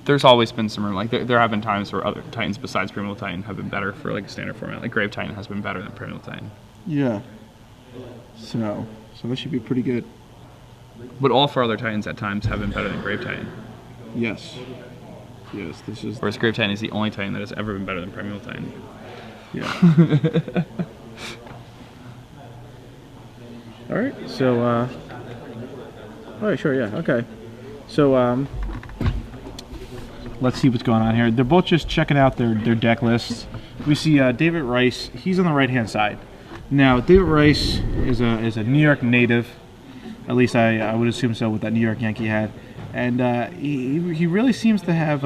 there's always been some room. Like there have been times where other Titans besides Primeval Titan have been better for like a standard format. Like Grave Titan has been better than Primeval Titan. Yeah. So that should be pretty good. But all 4 other Titans at times have been better than Grave Titan. Yes. Yes, this is... Whereas Grave Titan is the only Titan that has ever been better than Primeval Titan. Yeah. All right, so... all right, sure, yeah, okay. So, let's see what's going on here. They're both just checking out their deck lists. We see David Rice. He's on the right-hand side. Now, David Rice is a New York native. At least I would assume so with that New York Yankee hat. And he really seems to have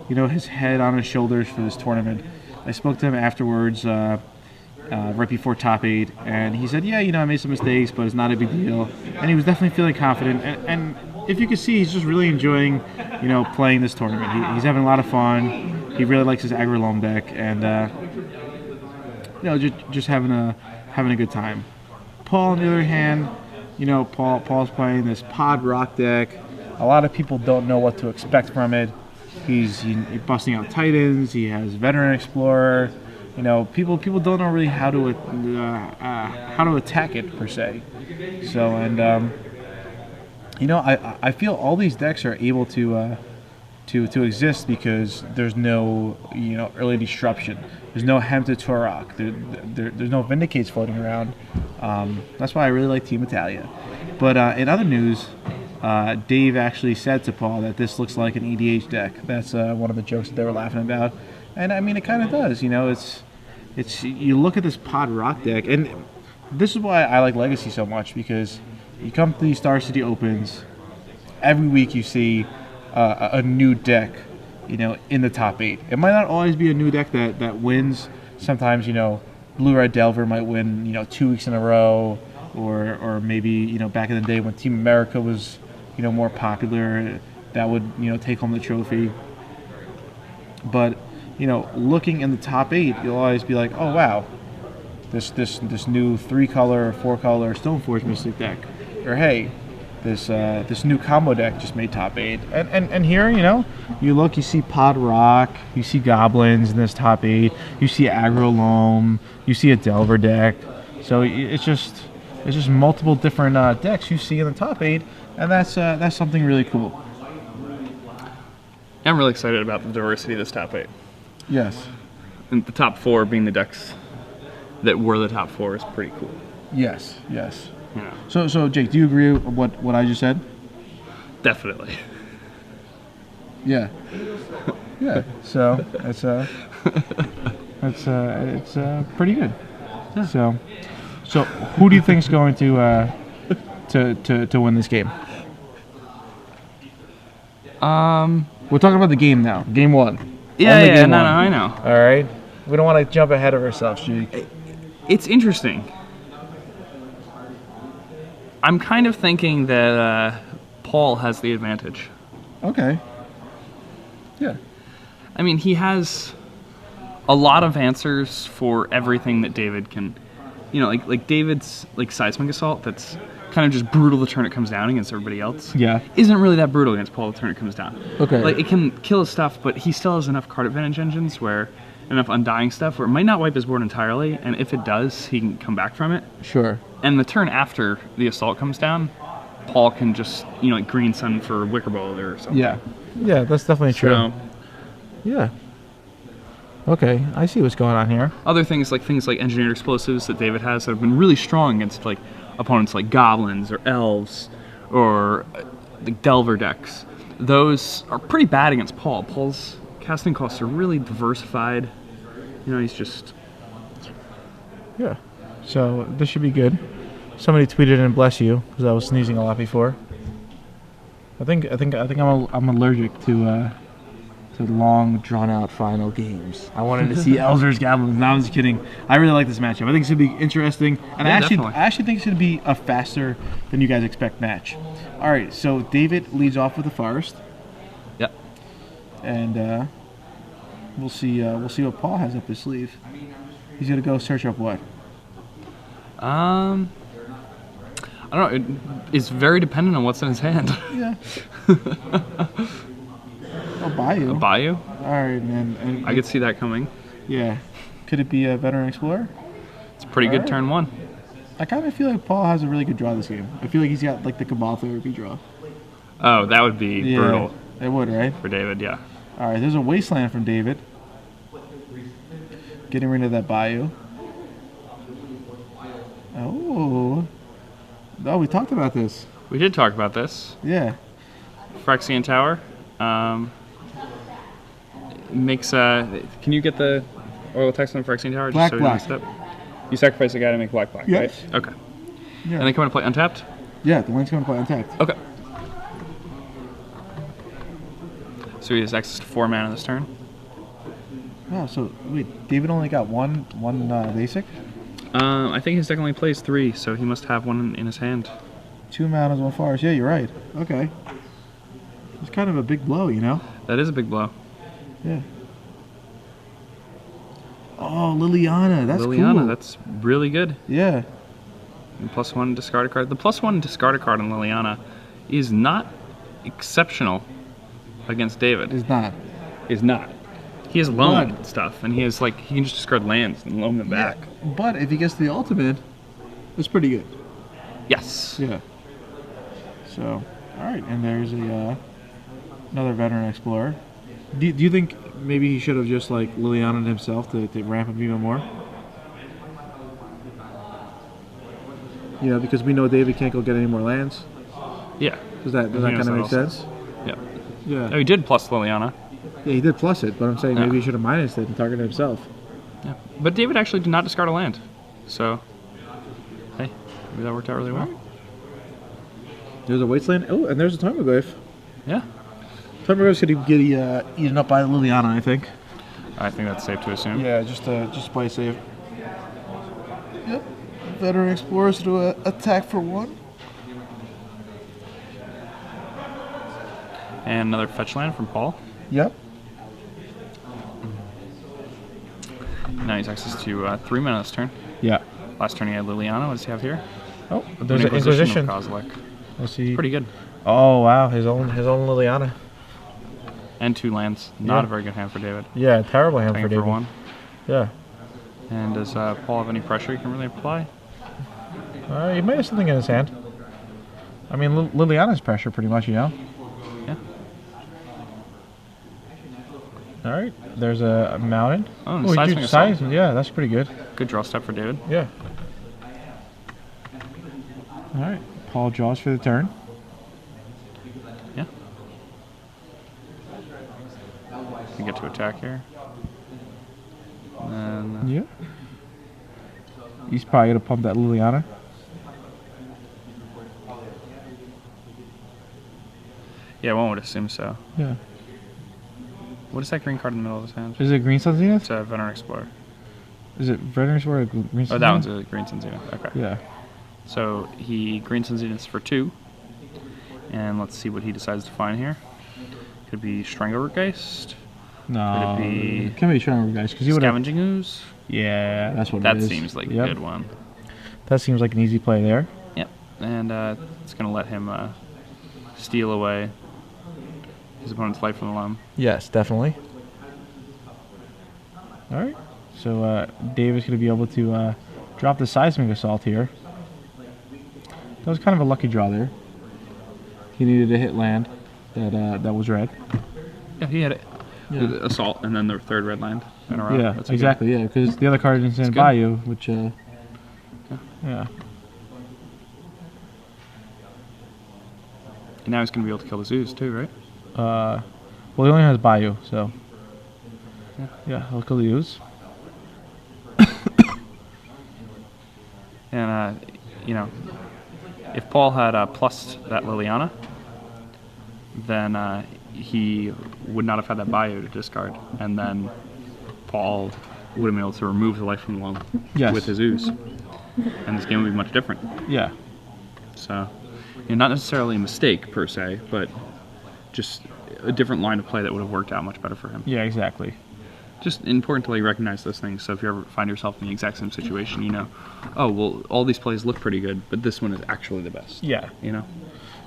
his head on his shoulders for this tournament. I spoke to him afterwards, right before top 8, and he said, yeah, I made some mistakes, but it's not a big deal. And he was definitely feeling confident. And if you can see, he's just really enjoying, playing this tournament. He's having a lot of fun. He really likes his aggro loam deck, and just having a good time. Paul, on the other hand, Paul's playing this Pod Rock deck. A lot of people don't know what to expect from it. He's busting out Titans. He has Veteran Explorer. People don't know really how to attack it per se. So I feel all these decks are able to exist because there's no early disruption. There's no Hem to Turok. There's no Vindicates floating around. That's why I really like Team Italia. But in other news, Dave actually said to Paul that this looks like an EDH deck. That's one of the jokes that they were laughing about, and I mean it kind of does. It's you look at this Pod Rock deck, and this is why I like Legacy so much, because you come to these Star City Opens, every week you see a new deck, in the top 8. It might not always be a new deck that wins. Sometimes Blue Red Delver might win 2 weeks in a row, or maybe back in the day when Team America was more popular, that would take home the trophy. But looking in the top 8, you'll always be like, oh wow, this new 3-color or 4-color Stoneforge Mystic deck, or hey, this new combo deck just made top 8. And here you look, you see Pod Rock, you see Goblins in this top 8, you see Aggro Loam, you see a Delver deck. So it's just multiple different decks you see in the top 8, and that's something really cool. I'm really excited about the diversity of this top 8. Yes. And the top 4 being the decks that were the top 4 is pretty cool. Yes. Yeah. So Jake, do you agree with what I just said? Definitely. Yeah. Yeah. So it's pretty good. Yeah. So who do you think is going to win this game? We're talking about the game now. Game 1. Yeah, no, I know. All right. We don't want to jump ahead of ourselves, Jake. It's interesting. I'm kind of thinking that Paul has the advantage. Okay. Yeah. I mean, he has a lot of answers for everything that David can. Like David's Seismic Assault, that's kind of just brutal the turn it comes down against everybody else. Yeah. Isn't really that brutal against Paul the turn it comes down. Okay. Like, it can kill his stuff, but he still has enough card advantage engines enough undying stuff where it might not wipe his board entirely, and if it does, he can come back from it. Sure. And the turn after the assault comes down, Paul can just, Green Sun for Wicker Bolt or something. Yeah. Yeah, that's definitely true. So, yeah. Okay, I see what's going on here. Other things like Engineered Explosives that David has that have been really strong against opponents like Goblins or Elves or the Delver decks. Those are pretty bad against Paul. Paul's casting costs are really diversified. He's just... Yeah. So this should be good. Somebody tweeted and bless you because I was sneezing a lot before. I think I'm allergic to long drawn out final games. I wanted to see Elzer's Goblins. No, I'm just kidding. I really like this matchup. I think it's gonna be interesting, and I actually think it's gonna be a faster than you guys expect match. All right, so David leads off with the Forest. Yep. And we'll see what Paul has up his sleeve. He's gonna go search up what? I don't know. It's very dependent on what's in his hand. Yeah. Bayou. A Bayou? All right, and I could see that coming. yeah. Could it be a Veteran Explorer? It's a pretty good turn 1. I kind of feel like Paul has a really good draw this game. I feel like he's got like the Cabal Therapy draw. Oh, that would be brutal. It would, right? For David, yeah. All right, there's a Wasteland from David. Getting rid of that Bayou. Oh, we talked about this. We did talk about this. Yeah. Phyrexian Tower. Makes can you get the oral text on Phyrexian Tower? Black, just so black. Step? You sacrifice a guy to make black, Yes. right? Okay. Yeah. And they come in to play untapped? Yeah, the land's going to play untapped. Okay. So he has access to 4 mana this turn. Wow, so wait, David only got one basic? I think his deck only plays 3, so he must have one in his hand. 2 manas, 1 forest. Yeah, you're right. Okay. It's kind of a big blow, you know? That is a big blow. Yeah. Oh, Liliana. That's Liliana, cool. that's really good. Yeah. And +1 discard a card. The +1 discard a card on Liliana is not exceptional against David. It's not. Is not. He has loam stuff, and he has he can just discard lands and loam them back. But if he gets the ultimate, it's pretty good. Yes. Yeah. So, all right, and there's another Veteran Explorer. Do you think maybe he should have just Liliana himself to ramp him even more? You know, because we know David can't go get any more lands. Yeah. Does that kind of make sense? Yeah. Yeah. Oh, he did plus Liliana. Yeah, he did plus it, but I'm saying maybe he should have minused it and targeted himself. Yeah. But David actually did not discard a land. So, hey, maybe that worked out really well. There's a Wasteland. Oh, and there's a Tarmogoyf. Yeah. Tarmogoyf's going to get eaten up by Liliana, I think. I think that's safe to assume. Yeah, just play safe. Yep. Veteran Explorers to attack for 1. And another fetch land from Paul. Yep. Now he's access to 3 mana this turn. Yeah. Last turn he had Liliana. What does he have here? Oh, there's an Inquisition. Of Kozilek. Let's see. Pretty good. Oh wow, his own Liliana. And 2 lands. Not a very good hand for David. Yeah, terrible hand for David. David. For 1. Yeah. And does Paul have any pressure he can really apply? He might have something in his hand. I mean, Liliana's pressure, pretty much, you know. Yeah. All right. There's a mountain. Oh, and Seismic Assault. Yeah, that's pretty good. Good draw step for David. Yeah. All right. Paul draws for the turn. Yeah. You get to attack here. And then, Yeah. He's probably gonna pump that Liliana. yeah, one would assume so. Yeah. What is that green card in the middle of his hand? Is it Green Sun Zenith? It's a Veteran Explorer. Is it Veteran Explorer or Green Sun? Oh, that one's a Green Sun Zenith. Okay. Yeah. So he Green Sun Zeniths for 2. And let's see what he decides to find here. Could be Stranglegeist. No. Could it be Can be Stronger guys, because he would have. Scavenging Ooze? Yeah, that's what That it is. seems like Yep. a good one. That seems like an easy play there. Yep. And it's going to let him steal away his opponent's life from the loam. Yes, definitely. All right. So David's going to be able to drop the Seismic Assault here. That was kind of a lucky draw there. He needed to hit land that was red. Yeah, he had it. Yeah. Assault and then the 3rd red land in a row. Yeah, That's exactly. Yeah, because the other card didn't stand by you, which yeah. And now he's going to be able to kill the Zeus too, right? Well, he only has Bayou, so yeah, he'll kill the Ooze. And you know, if Paul had plussed that Liliana, then he would not have had that Bayou to discard, and then Paul would have been able to remove the life from the loam with his Ooze, and this game would be much different. Yeah. So, not necessarily a mistake per se, but just a different line of play that would have worked out much better for him. Yeah, exactly. Just important to recognize those things. So if you ever find yourself in the exact same situation, you know, oh well, all these plays look pretty good, but this one is actually the best. Yeah. You know.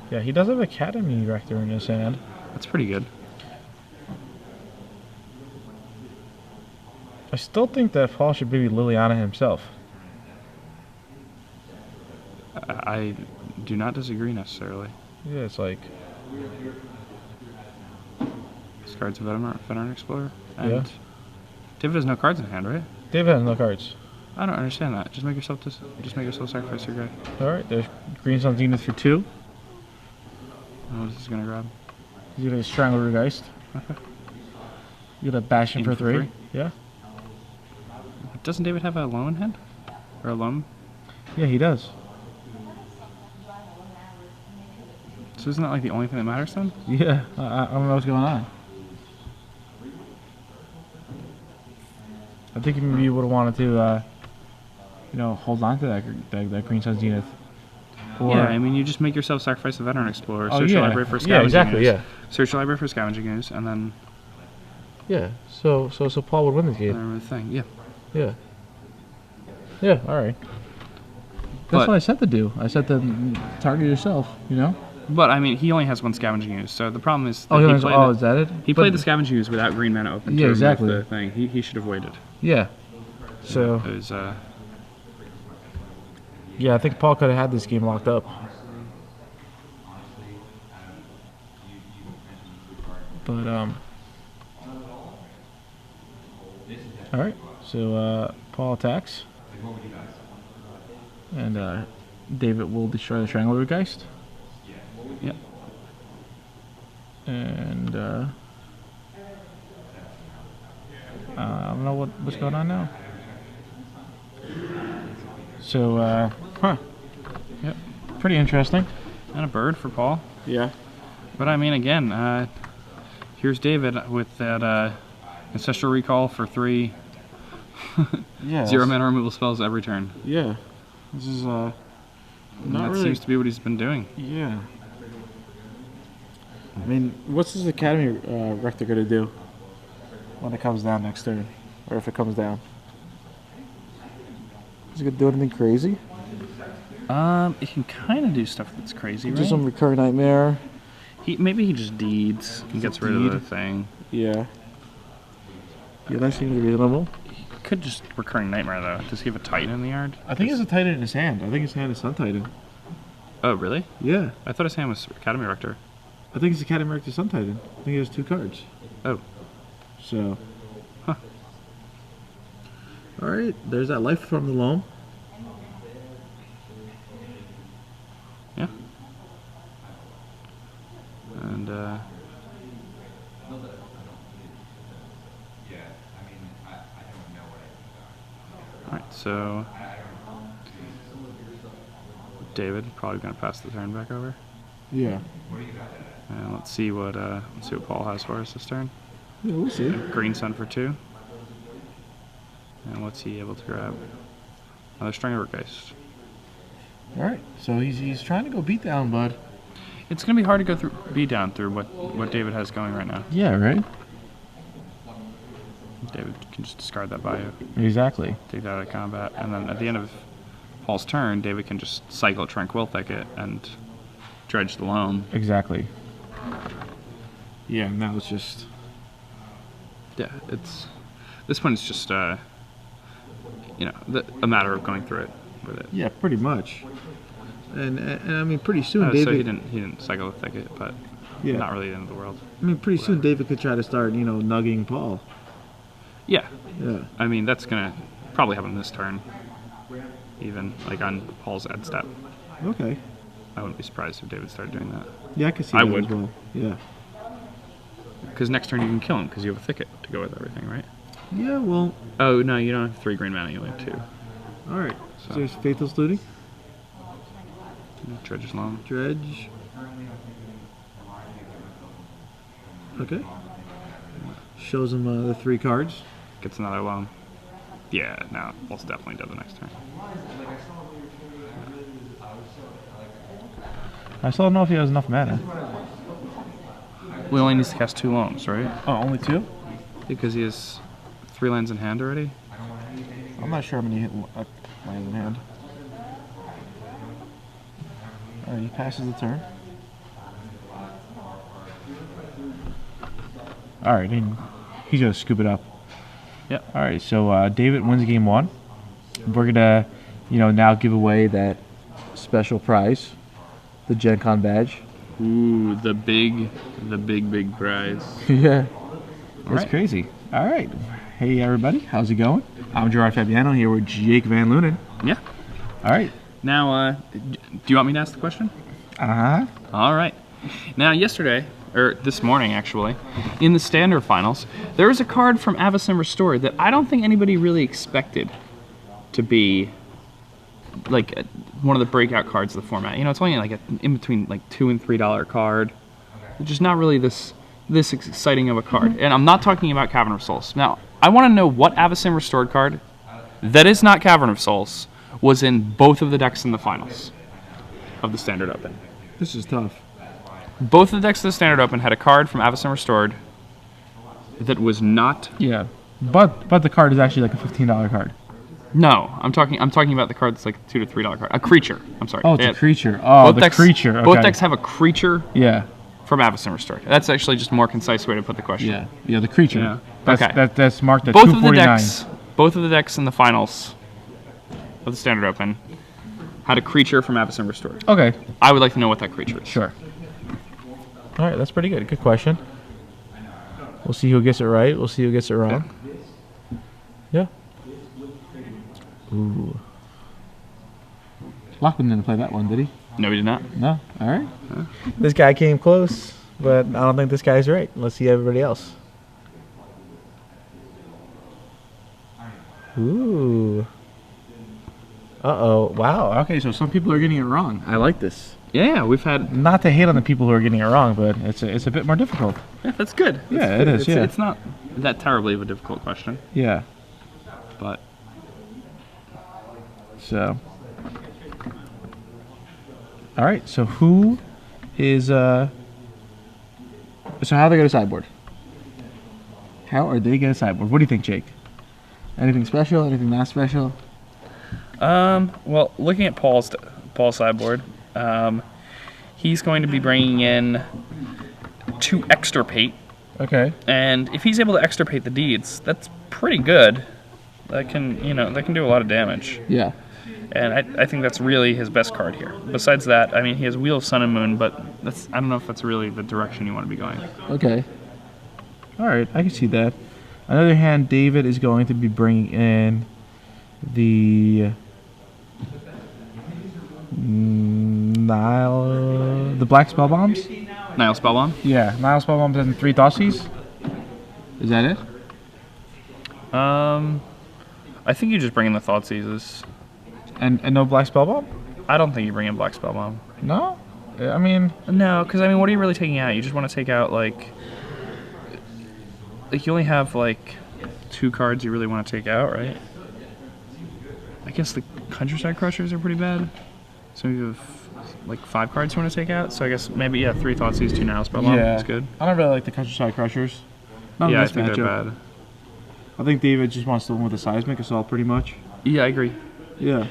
Yeah, he does have Academy Rector in his hand. That's pretty good. I still think that Paul should maybe Liliana himself. I do not disagree necessarily. Yeah, it's like... Discards a Veteran Explorer. And Yeah. David has no cards in hand, right? David has no cards. I don't understand that. Just make yourself sacrifice your guy. Alright, there's Green Sun Zenith for 2. What is this gonna grab? You get a Strangler Geist. Okay. You get a Bastion for 3. 3? Yeah. Doesn't David have a loam in hand? Or a loam? Yeah, he does. So isn't that like the only thing that matters then? Yeah, I don't know what's going on. I think maybe you would have wanted to, you know, hold on to that Green Sun Zenith. Or, Yeah, I mean, you just make yourself sacrifice the Veteran Explorer, Oh, search the yeah. library for Yeah, Scavenging exactly, Ooze, yeah. search the library for Scavenging Ooze, and then Yeah, so Paul would win this game. the thing. Yeah. Yeah. Yeah, alright. That's But- what I said to do. I said to target yourself, you know? But I mean, he only has one Scavenging Ooze, so the problem is that Oh, he played is that it? he played the Scavenging Ooze without green mana open. Yeah, to remove exactly. The thing. He should have waited. Yeah. So, It was yeah, I think Paul could have had this game locked up. But, alright, so, Paul attacks. And, David will destroy the Strangler Geist. Yep. And, I don't know what's going on now. So, huh. Yep. Pretty interesting. And a bird for Paul. Yeah. But I mean, again, here's David with that Ancestral Recall for 3 Yeah. 0 mana removal spells every turn. Yeah. This is, And not that really. seems to be what he's been doing. Yeah. I mean, what's this Academy Rector gonna do when it comes down next turn? Or if it comes down? Is it gonna do anything crazy? It can kind of do stuff that's crazy, Do right? some Recurring Nightmare? Maybe he just deeds and gets rid of the deed? thing. Yeah. Yeah, that seems reasonable. Could just Recurring Nightmare though. Does he have a Titan in the yard? I think he has a Titan in his hand. I think his hand is Sun Titan. Oh, really? Yeah. I thought his hand was Academy Rector. I think it's Academy Rector Sun Titan. I think he has 2 cards. Oh. So. Huh. Alright, there's that life from the loam. Yeah. And alright, so David probably gonna pass the turn back over. Yeah. And let's see what Paul has for us this turn. Yeah, we'll see. Green Sun for 2. And what's he able to grab? Another Strangler Geist. Alright, so he's trying to go beat down, bud. It's gonna be hard to go through beat down through what David has going right now. Yeah, right? David can just discard that bio, Exactly. take that out of combat, and then at the end of Paul's turn, David can just cycle Tranquil Thicket and dredge the loam. Exactly. Yeah, now it's just... Yeah, this point is just a matter of going through it with it. Yeah, pretty much. And I mean, pretty soon So David... he didn't cycle the thicket, but Yeah. not really the end of the world. I mean, pretty soon David could try to start, nugging Paul. Yeah, Yeah. I mean that's gonna probably happen this turn, even like on Paul's end step. Okay. I wouldn't be surprised if David started doing that. Yeah, I could see I that would. as well. Yeah. Because next turn you can kill him because you have a thicket to go with everything, right? Yeah, well... Oh no, you don't have 3 green mana, you only have 2. Alright. So- So there's Faithless Looting. Dredge's Loam. Dredge. Okay. Shows him the 3 cards. Gets another loam. Yeah, no, Paul's definitely dead the next turn. I still don't know if he has enough mana. We only needs to cast 2 loams, right? Oh, only 2? Because he has 3 lands in hand already. I'm not sure how many lands in hand. Alright, he passes the turn. Alright, he's gonna scoop it up. Yeah. All right, so David wins game 1. We're gonna, now give away that special prize, the Gen Con badge. Ooh, the big prize. Yeah, that's right. crazy. All right, hey everybody, how's it going? I'm Gerard Fabiano here with Jake Van Lunen. Yeah. All right. Now, do you want me to ask the question? All right. Now, yesterday, or this morning actually, in the standard finals, there was a card from Avacyn Restored that I don't think anybody really expected to be like one of the breakout cards of the format. It's only like in between like $2 and $3 card. It's just not really this exciting of a card. And I'm not talking about Cavern of Souls. Now, I want to know what Avacyn Restored card that is not Cavern of Souls was in both of the decks in the finals of the Standard Open. This is tough. Both of the decks of the Standard Open had a card from Avacyn Restored that was not. Yeah, but the card is actually like a $15 card. No, I'm talking about the card that's like $2 to $3 card. A creature. I'm sorry. Oh, it's a creature. Oh, the creature. Okay. Both decks have a creature. Yeah. From Avacyn Restored. That's actually just a more concise way to put the question. Yeah, the creature. Yeah. Okay. That's marked at both 249. Both of the decks in the finals of the Standard Open had a creature from Avacyn Restored. Okay. I would like to know what that creature is. Sure. All right, that's pretty good. Good question. We'll see who gets it right. We'll see who gets it wrong. Yeah. Ooh. Lockman didn't play that one, did he? No, he did not. No. All right. This guy came close, but I don't think this guy's right. Let's see everybody else. Ooh. Uh-oh. Wow. Okay, so some people are getting it wrong. I like this. Yeah, we've had. Not to hate on the people who are getting it wrong, but it's a bit more difficult. Yeah, that's good. Yeah, it is. It's not that terribly of a difficult question. Yeah. But. So. All right. So who is So how they get a sideboard? How are they get a sideboard? What do you think, Jake? Anything special? Anything not special? Well, looking at Paul's sideboard, he's going to be bringing in 2 extirpate. Okay. And if he's able to extirpate the deeds, that's pretty good. That can do a lot of damage. Yeah. And I think that's really his best card here. Besides that, I mean, he has Wheel of Sun and Moon, but I don't know if that's really the direction you want to be going. Okay. All right, I can see that. On the other hand, David is going to be bringing in the the Black Spell Bombs. Nile Spellbomb? Yeah, Nile Spell Bombs and 3 Thoughtseize. Is that it? I think you just bring in the Thoughtseizes. And no Black Spell Bomb? I don't think you bring in Black Spellbomb. No? I mean... No, because, I mean, what are you really taking out? You just want to take out, like, you only have, like, 2 cards you really want to take out, right? I guess the Countryside Crushers are pretty bad. So you have, like, 5 cards you want to take out. So I guess maybe, yeah, 3 Thoughtseize, 2 Nile Spellbomb. Yeah. That's good. I don't really like the Countryside Crushers. Not Yeah, I think they're bad. I think David just wants to win with the Seismic Assault, pretty much. Yeah, I agree. Yeah.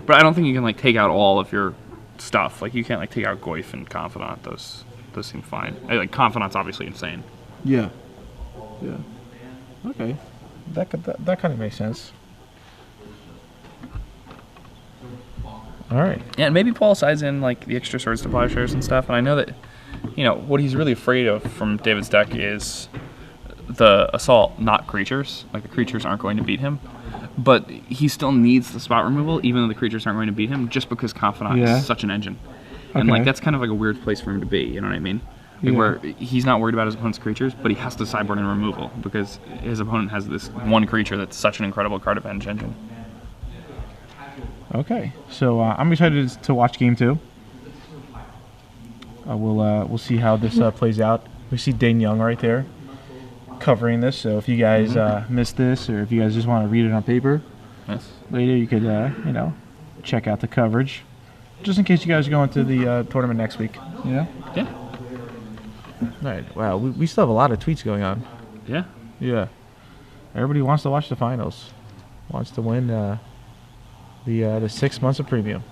But I don't think you can, like, take out all of your stuff. Like, you can't, like, take out Goyf and Confidant. Those seem fine. Like, Confidant's obviously insane. Yeah. Yeah. Okay. That kind of makes sense. All right. Yeah, and maybe Paul sides in, like, the extra Swords to Plowshares and stuff. And I know that, what he's really afraid of from David's deck is the Assault, not creatures. Like, the creatures aren't going to beat him. But he still needs the spot removal, even though the creatures aren't going to beat him, just because Confidant is such an engine. And, like, that's kind of like a weird place for him to be, you know what I mean? Like, where he's not worried about his opponent's creatures, but he has to sideboard in removal, because his opponent has this one creature that's such an incredible card advantage engine. Okay, so I'm excited to watch Game 2. We'll see how this plays out. We see Dane Young right there covering this, so if you guys missed this, or if you guys just want to read it on paper later, you could check out the coverage, just in case you guys go into the tournament next week. Yeah. All right. Wow, we still have a lot of tweets going on. Yeah. Yeah. Everybody wants to watch the finals. Wants to win the 6 months of premium,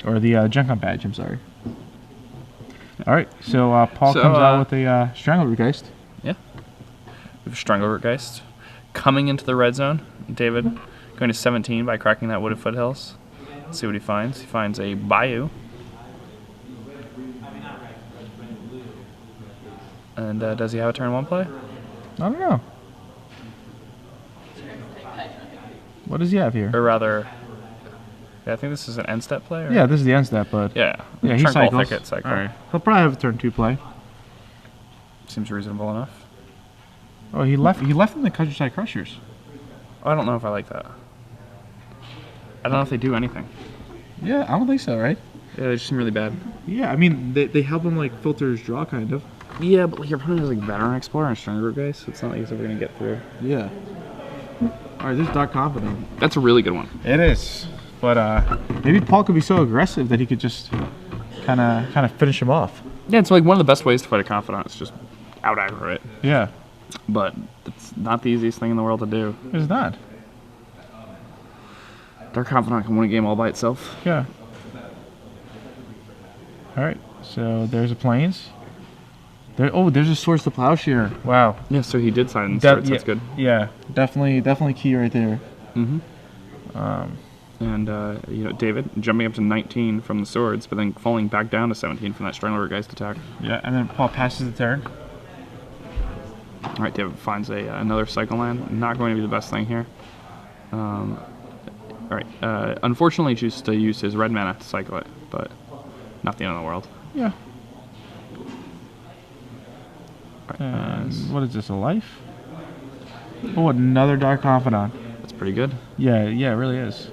or the Gen Con badge. I'm sorry. All right, so Paul comes out with a Strangleroot Geist. Yeah. We have Stranglergeist coming into the red zone. David going to 17 by cracking that Wooded Foothills. Let's see what he finds. He finds a Bayou. And does he have a turn 1 play? I don't know. What does he have here? Or rather, yeah, I think this is an end step play. Or? Yeah, this is the end step, but Yeah, yeah, he Turn call, cycles. thicket, cycle. All right, he'll probably have a turn 2 play. Seems reasonable enough. Oh, he left in the Countryside Crushers. I don't know if I like that. I don't know if they do anything. Yeah, I don't think so, right? Yeah, they just seem really bad. Yeah, I mean they help him like filter his draw, kind of. Yeah, but like your opponent is like Veteran Explorer and Stranglergeist, so it's not like he's ever gonna get through. Yeah. All right, this is Dark Confidant. That's a really good one. It is, but maybe Paul could be so aggressive that he could just kind of finish him off. Yeah, it's like one of the best ways to fight a Confidant is just out aggro it. Yeah, But it's not the easiest thing in the world to do. it's not. Dark Confidant can win a game all by itself. Yeah. All right, so there's a Plains. There's a Swords to Plowshare. Wow. Yeah, so he did sign in swords, that's good. Yeah, definitely key right there. And you know, David jumping up to 19 from the swords, but then falling back down to 17 from that Stranglergeist attack. Yeah, and then Paul passes the turn. All right, David finds another cycle land. Not going to be the best thing here. All right, unfortunately, chooses to use his red mana to cycle it, but not the end of the world. Yeah. All right, And what is this, a life? Oh, another Dark Confidant. that's pretty good. Yeah, it really is.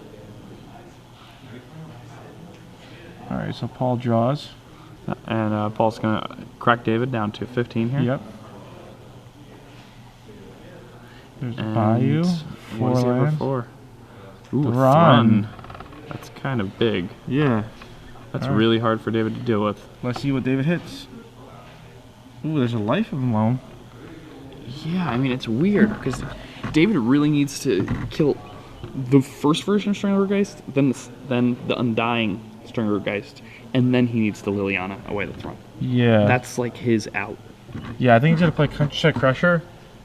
All right, so Paul draws. And Paul's going to crack David down to 15 here. Yep. There's And Bayou. what 4 does he have lands. before? Ooh, a Thrun. Thrun. That's kind of big. Yeah. That's All right. really hard for David to deal with. Let's see what David hits. Ooh, there's a life of him loan. Yeah, I mean, it's weird because David really needs to kill the first version of Stranglergeist, then the Undying Stranglergeist, and then he needs to Liliana away the Thrun. Yeah. That's like his out. Yeah, I think he's gonna play Countryside Crusher,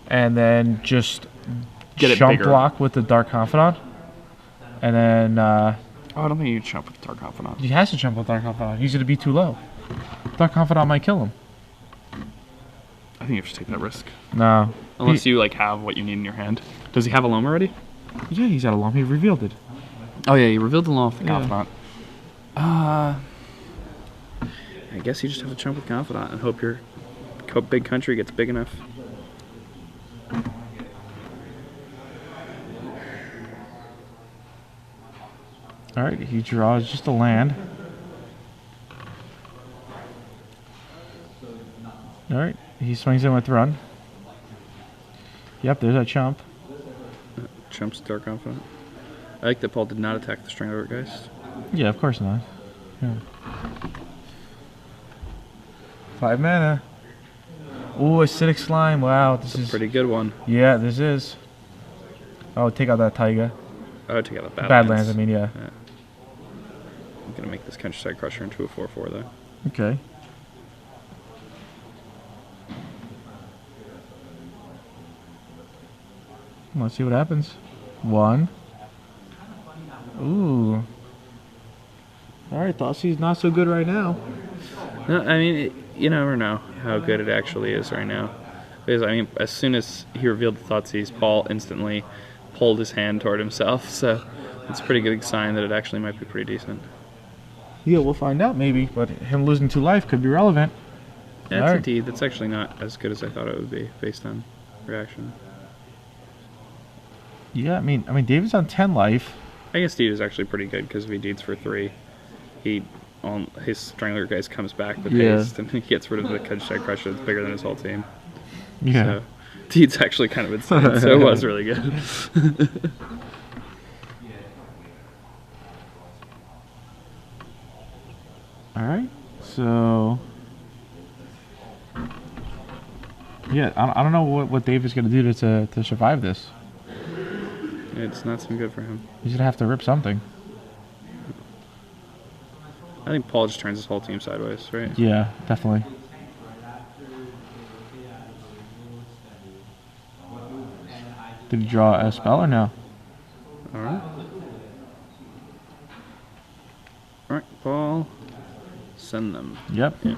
and then just Get it chump bigger. block with the Dark Confidant, and then Oh, I don't think you can jump with Dark Confidant. he has to jump with Dark Confidant. He's gonna be too low. Dark Confidant might kill him. I think you have to take that risk. No. Unless you like have what you need in your hand. Does he have a loam already? Yeah, he's out of Loam. He revealed it. Oh yeah, he revealed the loam with the Yeah. Confidant. I guess you just have to jump with Confidant and hope your big country gets big enough. All right, he draws just a land. All right, he swings in with Run. Yep, there's that chump. Chumps Dark Confidant. I like that Paul did not attack the Stranglergeist. Yeah, of course not. Yeah. 5 mana. Ooh, acidic slime. Wow, this is Pretty good one. Yeah, this is. Oh, take out that Taiga. I would take out the Badlands, I mean, yeah. I'm gonna make this Countryside Crusher into a 4/4 though. Okay. Let's see what happens. 1. Ooh. Alright, Thoughtsy's not so good right now. No, I mean, you never know how good it actually is right now. Because, I mean, as soon as he revealed the Thoughtseize, Paul instantly pulled his hand toward himself, so it's a pretty good sign that it actually might be pretty decent. Yeah, we'll find out maybe, but him losing 2 life could be relevant. That's Alright. a deed. That's actually not as good as I thought it would be, based on reaction. Yeah, I mean David's on 10 life. I guess deed is actually pretty good, because if he deeds for 3, his Stranglergeist comes back with Yeah. haste, and he gets rid of the Countryside Crusher that's bigger than his whole team. Yeah. So, deed's actually kind of insane, so it was really good. Alright, so... Yeah, I don't know what David's going to do to survive this. It's not so good for him. He's going to have to rip something. I think Paul just turns his whole team sideways, right? Yeah, definitely. Did you draw a spell or no? Alright. Alright, Paul. Send them. Yep. Yeah.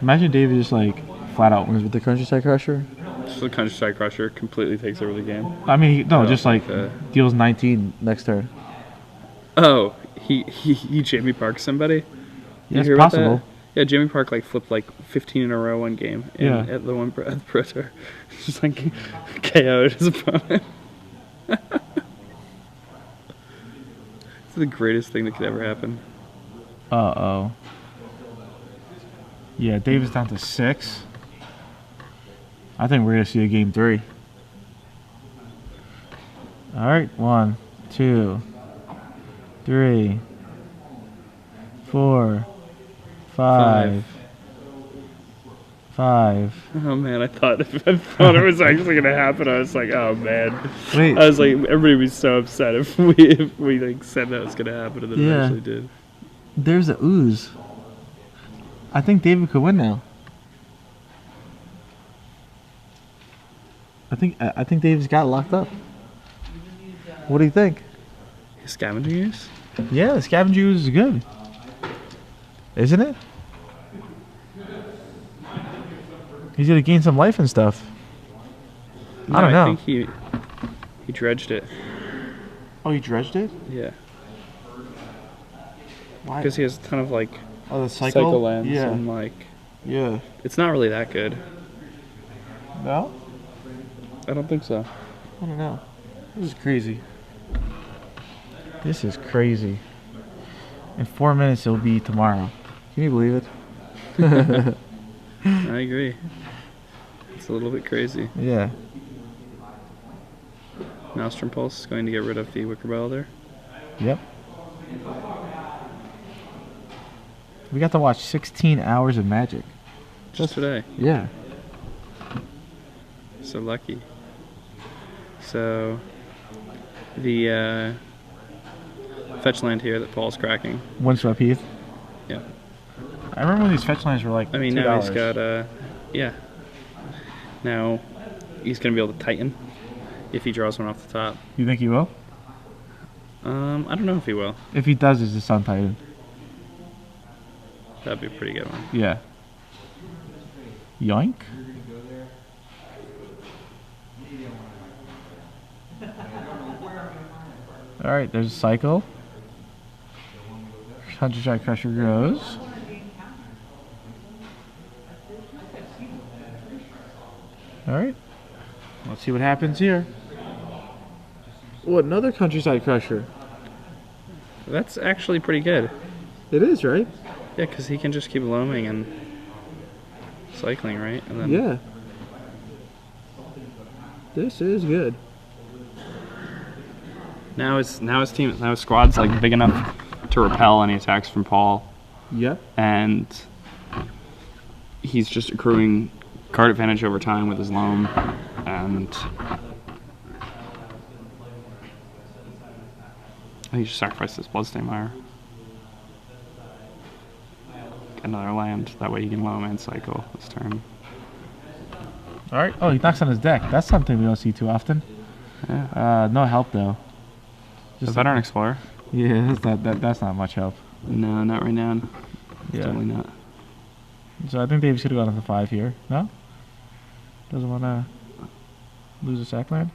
Imagine David just like flat out wins with the Countryside Crusher. So the Countryside Crusher completely takes over the game. I mean, no, just like think deals 19 next turn. Oh, he Jamie Parked somebody? Yeah, it's possible. Yeah, Jamie Park like flipped like 15 in a row one game. Yeah. At the one at the Pro Tour. Just like KO'd his opponent. It's the greatest thing that could ever happen. Uh-oh. Yeah, David's down to 6. I think we're going to see a game 3. All right, 1, 2, 3, 4, 5. Oh man, I thought it was actually gonna happen. I was like, oh man. Wait. I was like, everybody would be so upset if we like said that was gonna happen and then it actually did. There's a ooze. I think David could win now. I think David's got it locked up. What do you think? Scavenger use? Yeah, the scavenger ooze is good. Isn't it? He's gonna gain some life and stuff. No, I don't know. I think he dredged it. Oh, he dredged it? Yeah. Why? Because he has a ton of like Oh, the cycle lands Yeah. and like Yeah. it's not really that good. No? I don't think so. I don't know. This is crazy. This is crazy. In 4 minutes, it'll be tomorrow. Can you believe it? I agree. It's a little bit crazy. Yeah. Maelstrom Pulse is going to get rid of the Wicker Bell there. Yep. We got to watch 16 hours of Magic. Just today. Yeah. So lucky. So the fetch land here that Paul's cracking. Windswept Heath. Yeah. I remember when these fetch lines were like I mean, $2. now he's got yeah. Now he's gonna be able to tighten if he draws one off the top. You think he will? I don't know if he will. If he does, is the Sun Titan? That'd be a pretty good one. Yeah. Yoink. All right, there's a cycle. Countryside Crusher grows. All right. Let's see what happens here. Oh, another Countryside Crusher. That's actually pretty good. It is, right? Yeah, because he can just keep loaming and cycling, right? And then Yeah. This is good. Now his squad's like big enough to repel any attacks from Paul, Yep. and he's just accruing card advantage over time with his loam, and he just sacrificed his Bloodstain Mire. Get another land, that way he can loam and cycle this turn. All right. Oh, he knocks on his deck. That's something we don't see too often. Yeah. No help though. Just Veteran Explorer. Yeah, that's not much help. No, not right now. Yeah. Totally not. So I think Dave should have gone to 5 here. No? Doesn't want to lose a sack land?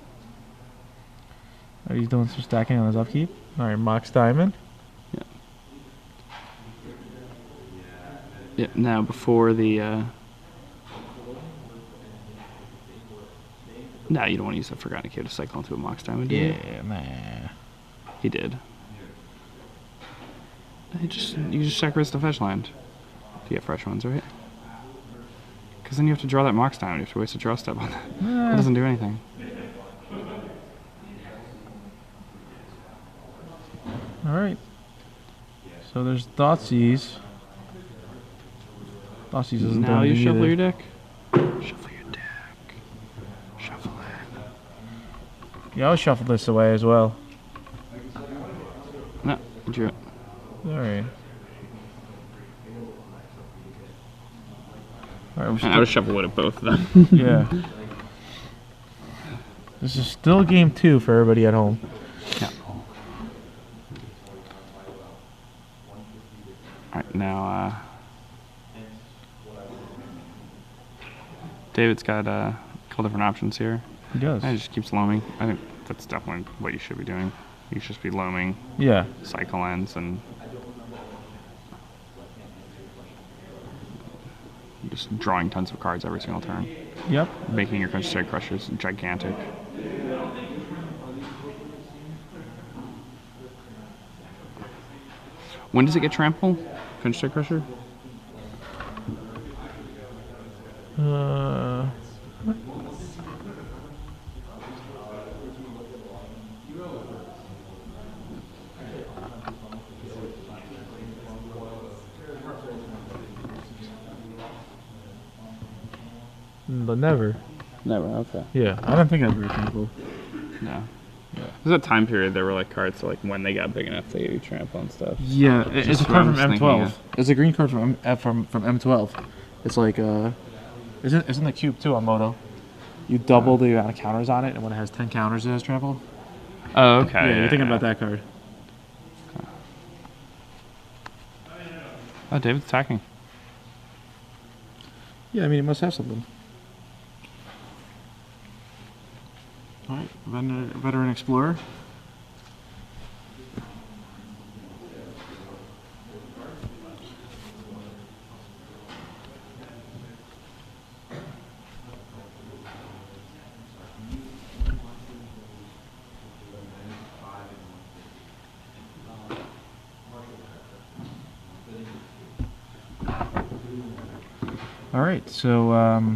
Or he's doing some stacking on his upkeep. All right, Mox Diamond. Yeah. Yeah. Now before the. No, you don't want to use that Forgotten Cave to cycle into a Mox Diamond, do you? Yeah, nah. He did. You just sacrifice the fetch land to get fresh ones, right? Because then you have to draw that Mox Diamond. You have to waste a draw step on that. It doesn't do anything. All right. So there's Thoughtseize. Thoughtseizes doesn't do Now you anything shuffle either. your deck. Shuffle your deck. Shuffle it. Yeah, I'll shuffle this away as well. No, you drew it. All right. All right, And I would shuffle wood at both of them. yeah. This is still game 2 for everybody at home. Yeah. Alright, now David's got a couple different options here. He does. And he just keeps loaming. I think that's definitely what you should be doing. You should just be loaming, Yeah. cycle ends, and just drawing tons of cards every single turn. Yep. Making your Country Crushers gigantic. When does it get trampled? Country Crusher? But never. Never, okay. Yeah, I don't think I'd be trampled. No. Yeah. There's a time period there were like cards, so like when they got big enough, they gave you trample and stuff. Yeah, it's a card from M12. Of. It's a green card from M12. It's like it's in the cube too on Moto. You double the amount of counters on it, and when it has 10 counters, it has trample. Oh, okay. Yeah, you're thinking about that card. Oh, David's attacking. Yeah, I mean, it must have something. All right, veteran explorer. All right, so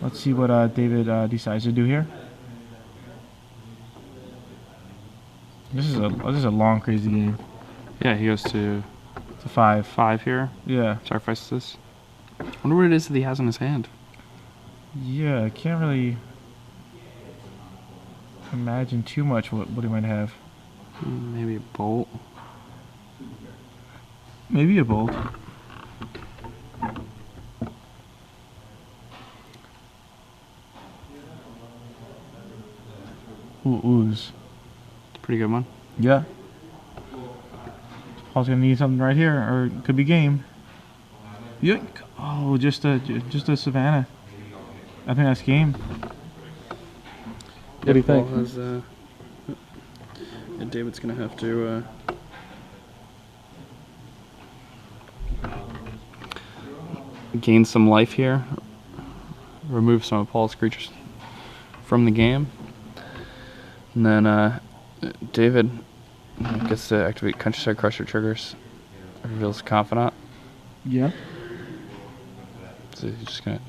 let's see what David decides to do here. This is a long, crazy game. Yeah, he goes to It's a 5. 5 here. Yeah. Sacrifices this. I wonder what it is that he has in his hand. Yeah, I can't really imagine too much what he might have. Maybe a bolt. Maybe a bolt. Ooh, ooze. It's a pretty good one. Yeah. Paul's gonna need something right here, or it could be game. Yeah. Oh, just a Savannah. I think that's game. What do you think? Paul has, David's gonna have to gain some life here. Remove some of Paul's creatures from the game. And then David gets to activate Countryside Crusher triggers. Reveals Confidant. Yeah. So he's just gonna.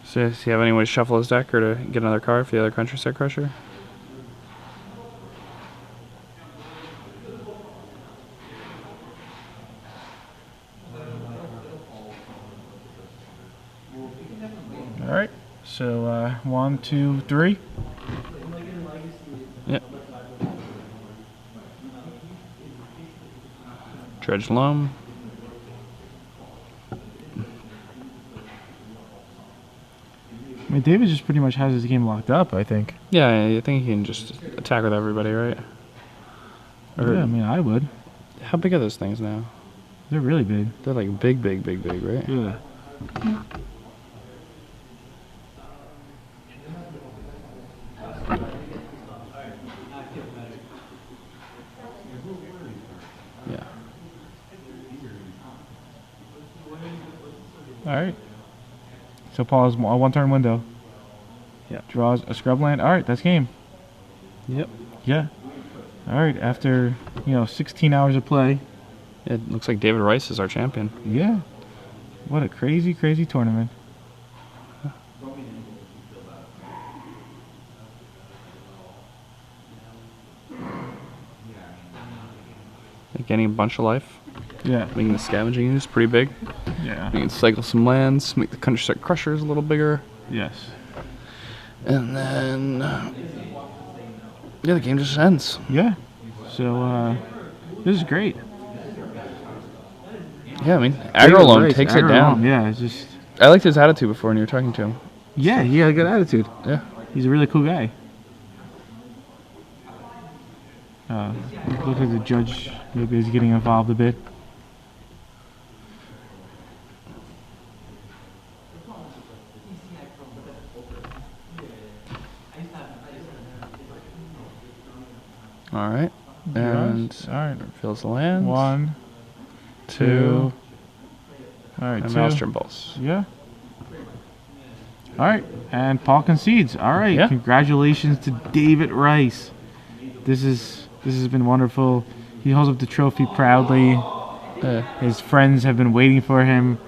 So does he have any way to shuffle his deck or to get another card for the other Countryside Crusher? All right. So 1, 2, 3. Yep. Dredge Loam. I mean, David just pretty much has his game locked up, I think. Yeah, I think he can just attack with everybody, right? Or, Yeah, I mean, I would. how big are those things now? They're really big. They're like big, right? Yeah. Yeah. All right. So Paul has a 1-turn window. Yeah. Draws a scrub land. All right, that's game. Yep. Yeah. All right. After 16 hours of play. It looks like David Rice is our champion. Yeah. What a crazy, crazy tournament. Getting a bunch of life. Yeah. Making the scavenging use pretty big. Yeah. We can cycle some lands, make the Countryside Crushers a little bigger. Yes. And then, yeah, the game just ends. Yeah. So this is great. Yeah, I mean, aggro alone Rice, takes aggro it down. alone, yeah, it's just. I liked his attitude before when you were talking to him. Yeah, he had a good attitude. Yeah. He's a really cool guy. Looks like the judge maybe is getting involved a bit. All right. And all right, fills the lands. 1, 2. 2. All right, And 2. Maelstrom Pulse. Yeah. All right, and Paul concedes. All right, Yeah. Congratulations to David Rice. This has been wonderful. He holds up the trophy proudly. His friends have been waiting for him